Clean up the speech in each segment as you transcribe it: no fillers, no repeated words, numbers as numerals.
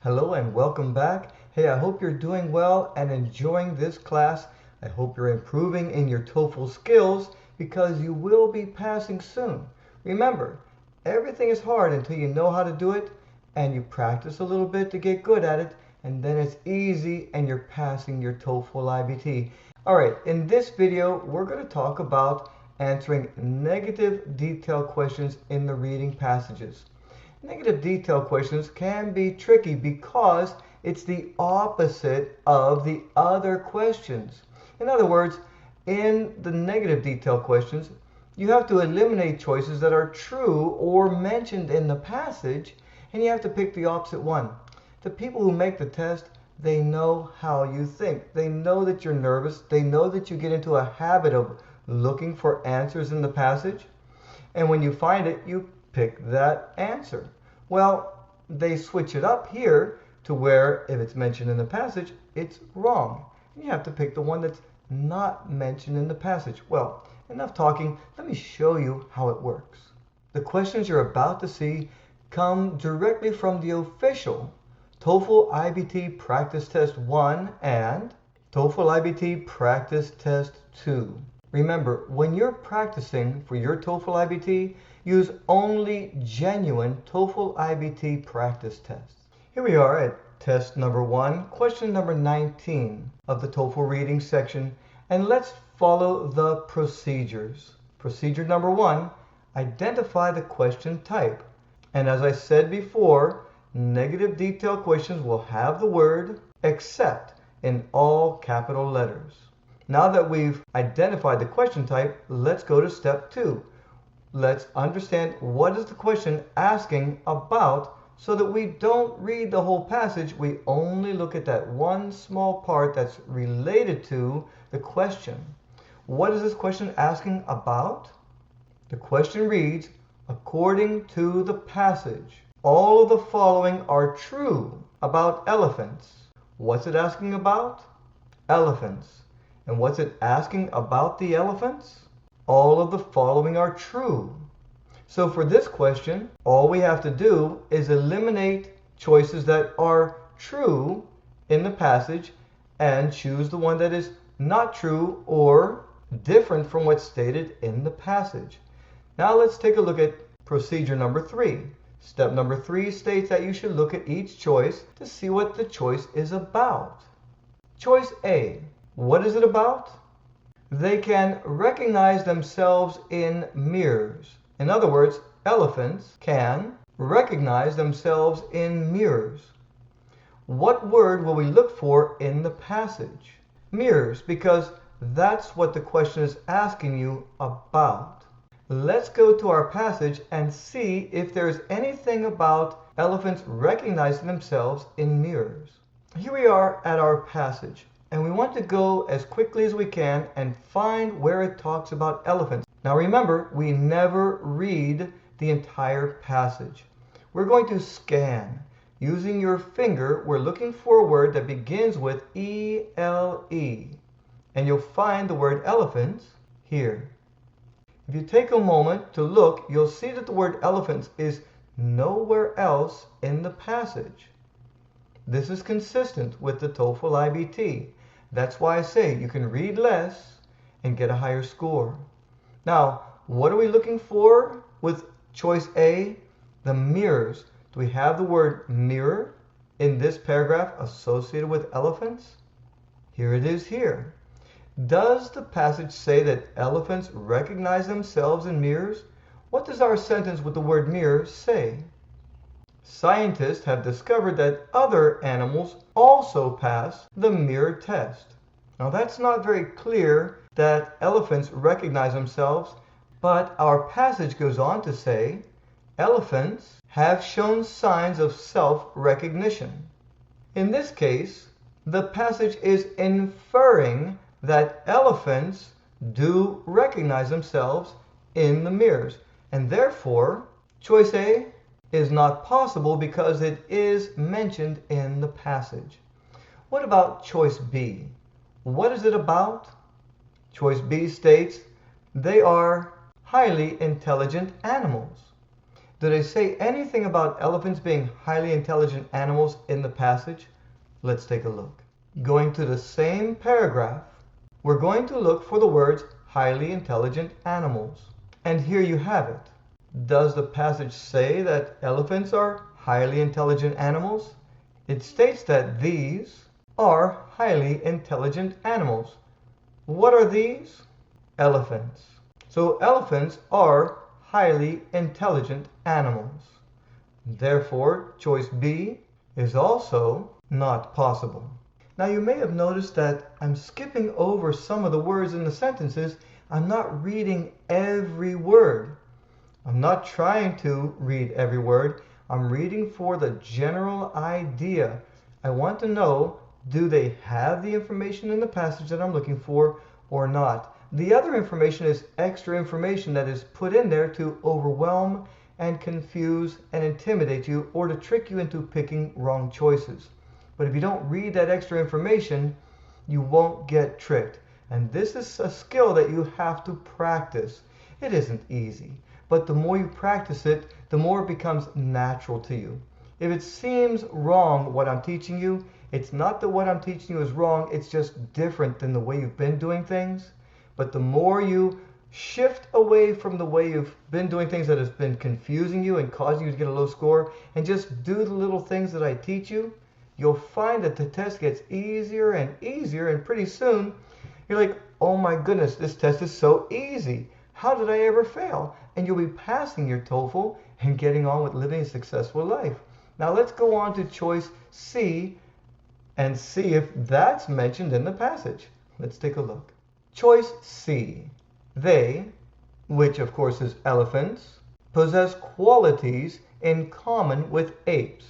Hello and welcome back. Hey, I hope you're doing well and enjoying this class. I hope you're improving in your TOEFL skills because you will be passing soon. Remember, everything is hard until you know how to do it and you practice a little bit to get good at it, and then it's easy and you're passing your TOEFL IBT. All right, in this video, we're going to talk about answering negative detail questions in the reading passages. Negative detail questions can be tricky because it's the opposite of the other questions. In other words, in the negative detail questions, you have to eliminate choices that are true or mentioned in the passage, and you have to pick the opposite one. The people who make the test, they know how you think. They know that you're nervous. They know that you get into a habit of looking for answers in the passage, and when you find it, you pick that answer. Well, they switch it up here to where if it's mentioned in the passage, it's wrong. You have to pick the one that's not mentioned in the passage. Well, enough talking. Let me show you how it works. The questions you're about to see come directly from the official TOEFL IBT Practice Test 1 and TOEFL IBT Practice Test 2. Remember, when you're practicing for your TOEFL IBT, use only genuine TOEFL IBT practice tests. Here we are at test number 1, question number 19 of the TOEFL reading section, and let's follow the procedures. Procedure number 1, identify the question type. And as I said before, negative detail questions will have the word except in all capital letters. Now that we've identified the question type, let's go to step 2. Let's understand what is the question asking about so that we don't read the whole passage. We only look at that one small part that's related to the question. What is this question asking about? The question reads, according to the passage, all of the following are true about elephants. What's it asking about? Elephants. And what's it asking about the elephants? All of the following are true. So for this question, all we have to do is eliminate choices that are true in the passage and choose the one that is not true or different from what's stated in the passage. Now let's take a look at procedure number 3. Step number 3 states that you should look at each choice to see what the choice is about. Choice A. What is it about? They can recognize themselves in mirrors. In other words, elephants can recognize themselves in mirrors. What word will we look for in the passage? Mirrors, because that's what the question is asking you about. Let's go to our passage and see if there's anything about elephants recognizing themselves in mirrors. Here we are at our passage, and we want to go as quickly as we can and find where it talks about elephants. Now remember, we never read the entire passage. We're going to scan. Using your finger, we're looking for a word that begins with E-L-E. And you'll find the word elephants here. If you take a moment to look, you'll see that the word elephants is nowhere else in the passage. This is consistent with the TOEFL IBT. That's why I say you can read less and get a higher score. Now, what are we looking for with choice A? The mirrors. Do we have the word mirror in this paragraph associated with elephants? Here it is here. Does the passage say that elephants recognize themselves in mirrors? What does our sentence with the word mirror say? Scientists have discovered that other animals also pass the mirror test. Now that's not very clear that elephants recognize themselves, but our passage goes on to say, elephants have shown signs of self-recognition. In this case, the passage is inferring that elephants do recognize themselves in the mirrors, and therefore, choice A is not possible because it is mentioned in the passage. What about choice B? What is it about? Choice B states they are highly intelligent animals. Do they say anything about elephants being highly intelligent animals in the passage? Let's take a look. Going to the same paragraph, we're going to look for the words highly intelligent animals. And here you have it. Does the passage say that elephants are highly intelligent animals? It states that these are highly intelligent animals. What are these? Elephants. So elephants are highly intelligent animals. Therefore, choice B is also not possible. Now you may have noticed that I'm skipping over some of the words in the sentences. I'm not reading every word. I'm not trying to read every word. I'm reading for the general idea. I want to know, do they have the information in the passage that I'm looking for or not? The other information is extra information that is put in there to overwhelm and confuse and intimidate you, or to trick you into picking wrong choices. But if you don't read that extra information, you won't get tricked. And this is a skill that you have to practice. It isn't easy, but the more you practice it, the more it becomes natural to you. If it seems wrong what I'm teaching you, it's not that what I'm teaching you is wrong, it's just different than the way you've been doing things. But the more you shift away from the way you've been doing things that has been confusing you and causing you to get a low score, and just do the little things that I teach you, you'll find that the test gets easier and easier, and pretty soon you're like, oh my goodness, this test is so easy. How did I ever fail? And you'll be passing your TOEFL and getting on with living a successful life. Now let's go on to choice C and see if that's mentioned in the passage. Let's take a look. Choice C. They, which of course is elephants, possess qualities in common with apes.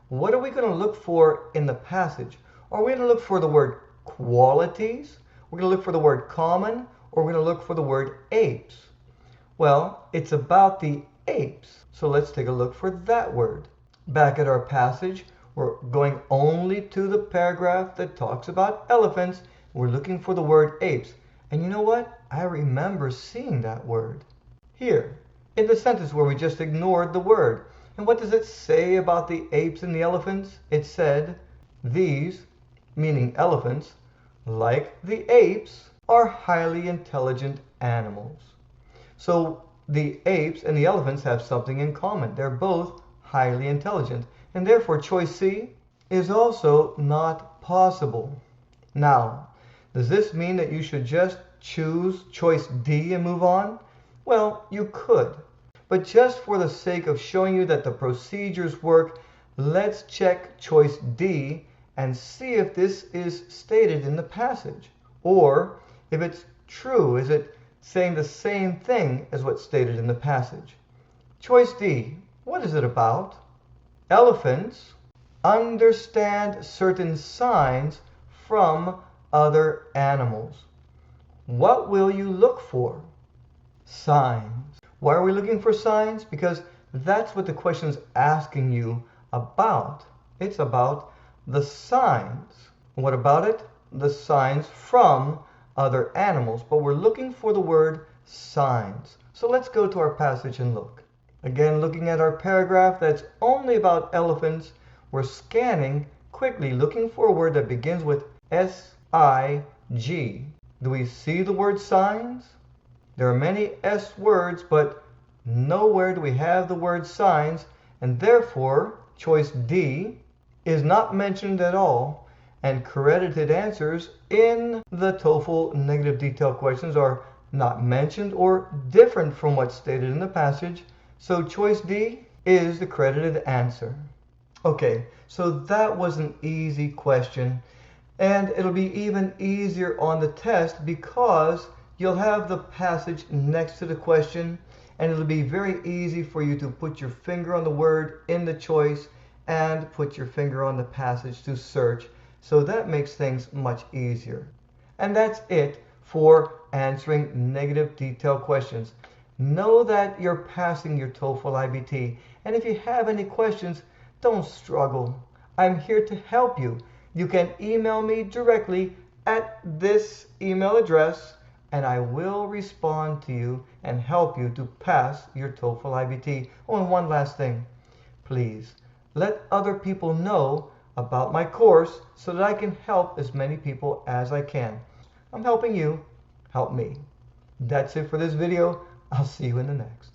What are we going to look for in the passage? Are we going to look for the word qualities? We're going to look for the word common, or we're going to look for the word apes? Well, it's about the apes, so let's take a look for that word. Back at our passage, we're going only to the paragraph that talks about elephants. We're looking for the word apes. And you know what? I remember seeing that word here in the sentence where we just ignored the word. And what does it say about the apes and the elephants? It said, these, meaning elephants, like the apes, are highly intelligent animals. So the apes and the elephants have something in common. They're both highly intelligent. And therefore, choice C is also not possible. Now, does this mean that you should just choose choice D and move on? Well, you could. But just for the sake of showing you that the procedures work, let's check choice D and see if this is stated in the passage. Or if it's true, is it saying the same thing as what's stated in the passage? Choice D, what is it about? Elephants understand certain signs from other animals. What will you look for? Signs. Why are we looking for signs? Because that's what the question's asking you about. It's about the signs. What about it? The signs from other animals. But we're looking for the word signs. So let's go to our passage and look. Again, looking at our paragraph that's only about elephants, we're scanning quickly, looking for a word that begins with S-I-G. Do we see the word signs? There are many S words, but nowhere do we have the word signs, and therefore choice D is not mentioned at all, and credited answers in the TOEFL negative detail questions are not mentioned or different from what's stated in the passage. So choice D is the credited answer. Okay, so that was an easy question, and it'll be even easier on the test because you'll have the passage next to the question, and it'll be very easy for you to put your finger on the word in the choice and put your finger on the passage to search. So that makes things much easier. And that's it for answering negative detail questions. Know that you're passing your TOEFL IBT, and if you have any questions, don't struggle. I'm here to help you. You can email me directly at this email address, and I will respond to you and help you to pass your TOEFL IBT. Oh, and one last thing. Please let other people know about my course so that I can help as many people as I can. I'm helping you. Help me. That's it for this video. I'll see you in the next.